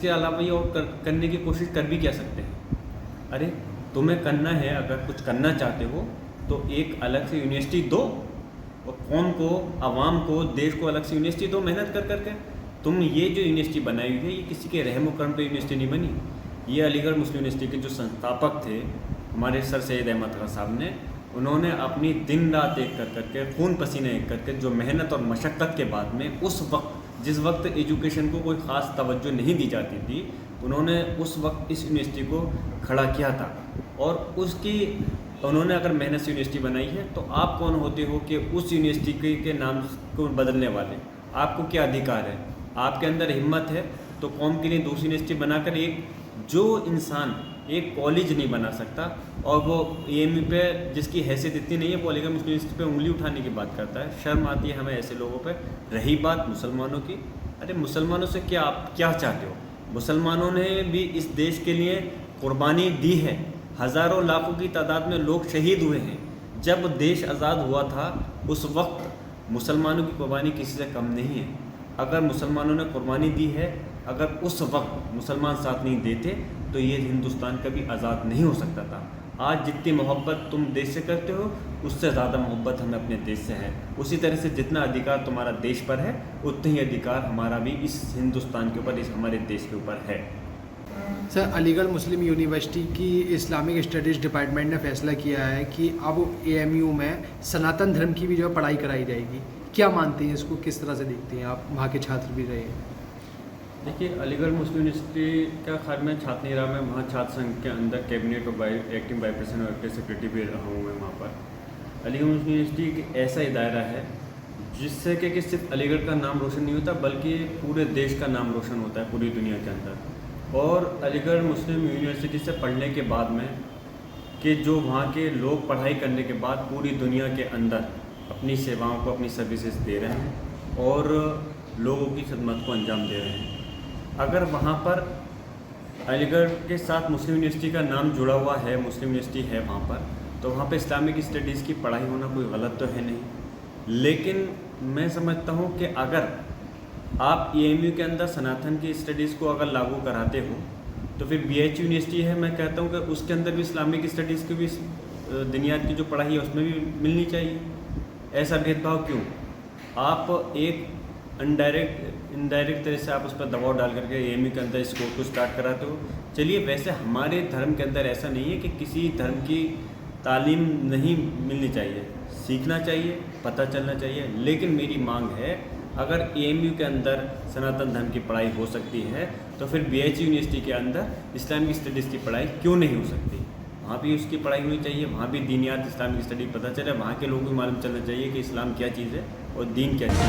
इसके अलावा ये और करने की कोशिश कर भी क्या सकते हैं? अरे तुम्हें करना है, अगर कुछ करना चाहते हो तो एक अलग से यूनिवर्सिटी दो और कौम को, आवाम को, देश को अलग से यूनिवर्सिटी दो मेहनत कर करके। तुम ये जो यूनिवर्सिटी बनाई हुई है ये किसी के रहम करम पे यूनिवर्सिटी नहीं बनी। ये अलीगढ़ मुस्लिम यूनिवर्सिटी के जो संस्थापक थे हमारे सर सैयद अहमद खान साहब ने, उन्होंने अपनी दिन रात एक कर करके, खून पसीने एक करके, जो मेहनत और मशक्क़त के बाद में उस वक्त, जिस वक्त एजुकेशन को कोई ख़ास तवज्जो नहीं दी जाती थी, उन्होंने उस वक्त इस यूनिवर्सिटी को खड़ा किया था। और उसकी उन्होंने अगर मेहनत से यूनिवर्सिटी बनाई है तो आप कौन होते हो कि उस यूनिवर्सिटी के नाम को बदलने वाले? आपको क्या अधिकार है? आपके अंदर हिम्मत है तो कौम के लिए दूसरी यूनिवर्सिटी बनाकर, एक जो इंसान एक कॉलेज नहीं बना सकता और वो एएमयू पे जिसकी हैसियत इतनी नहीं है, वो अलीगढ़ मुस्लिम यूनिवर्सिटी पे उंगली उठाने की बात करता है। शर्म आती है हमें ऐसे लोगों पे। रही बात मुसलमानों की, अरे मुसलमानों से क्या आप क्या चाहते हो? मुसलमानों ने भी इस देश के लिए कुर्बानी दी है। हज़ारों लाखों की तादाद में लोग शहीद हुए हैं। जब देश आज़ाद हुआ था उस वक्त मुसलमानों की कुर्बानी किसी से कम नहीं है। अगर मुसलमानों ने कुर्बानी दी है, अगर उस वक्त मुसलमान साथ नहीं देते तो ये हिंदुस्तान कभी आज़ाद नहीं हो सकता था। आज जितनी मोहब्बत तुम देश से करते हो उससे ज़्यादा मोहब्बत हमें अपने देश से है। उसी तरह से जितना अधिकार तुम्हारा देश पर है उतना ही अधिकार हमारा भी इस हिंदुस्तान के ऊपर, इस हमारे देश के ऊपर है। सर, अलीगढ़ मुस्लिम यूनिवर्सिटी की इस्लामिक स्टडीज़ डिपार्टमेंट ने फैसला किया है कि अब एएमयू में सनातन धर्म की भी जो है पढ़ाई कराई जाएगी। क्या मानते हैं इसको, किस तरह से देखते हैं आप? वहाँ के छात्र भी रहे हैं। देखिए, अलीगढ़ मुस्लिम यूनिवर्सिटी का खैर मैं छात्र नहीं रहा, मैं वहाँ छात्र संघ के अंदर कैबिनेट और एक्टिंग वाइस प्रेसिडेंट और एक्टिव सेक्रेटरी भी रहा हूँ मैं वहाँ पर। अलीगढ़ मुस्लिम यूनिवर्सिटी एक ऐसा दायरा है जिससे कि सिर्फ अलीगढ़ का नाम रोशन नहीं होता बल्कि पूरे देश का नाम रोशन होता है पूरी दुनिया के अंदर। और अलीगढ़ मुस्लिम यूनिवर्सिटी से पढ़ने के बाद में कि जो वहाँ के लोग पढ़ाई करने के बाद पूरी दुनिया के अंदर अपनी सेवाओं को, अपनी सर्विसेज दे रहे हैं और लोगों की खिदमत को अंजाम दे रहे हैं। अगर वहाँ पर अलीगढ़ के साथ मुस्लिम यूनिवर्सिटी का नाम जुड़ा हुआ है, मुस्लिम यूनिवर्सिटी है वहाँ पर, तो वहाँ पे इस्लामिक स्टडीज़ की पढ़ाई होना कोई गलत तो है नहीं। लेकिन मैं समझता हूँ कि अगर आप एएमयू के अंदर सनातन की स्टडीज़ को अगर लागू कराते हो तो फिर बीएच यूनिवर्सिटी है, मैं कहता हूँ कि उसके अंदर भी इस्लामिक स्टडीज़ की भी दुनियाद की जो पढ़ाई है उसमें भी मिलनी चाहिए। ऐसा भेदभाव क्यों? आप एक इनडायरेक्ट तरह से आप उस पर दबाव डाल करके एएमयू के अंदर इस कोर्स को स्टार्ट कराते हो। चलिए, वैसे हमारे धर्म के अंदर ऐसा नहीं है कि किसी धर्म की तालीम नहीं मिलनी चाहिए, सीखना चाहिए, पता चलना चाहिए। लेकिन मेरी मांग है, अगर एएमयू के अंदर सनातन धर्म की पढ़ाई हो सकती है तो फिर बीएच यूनिवर्सिटी के अंदर इस्लामिक स्टडीज़ की पढ़ाई क्यों नहीं हो सकती? वहाँ भी उसकी पढ़ाई होनी चाहिए, वहाँ भी दीनियात इस्लामिक स्टडी पता चले, वहाँ के लोगों को मालूम चलना चाहिए कि इस्लाम क्या चीज़ है और दीन क्या चीज़ है।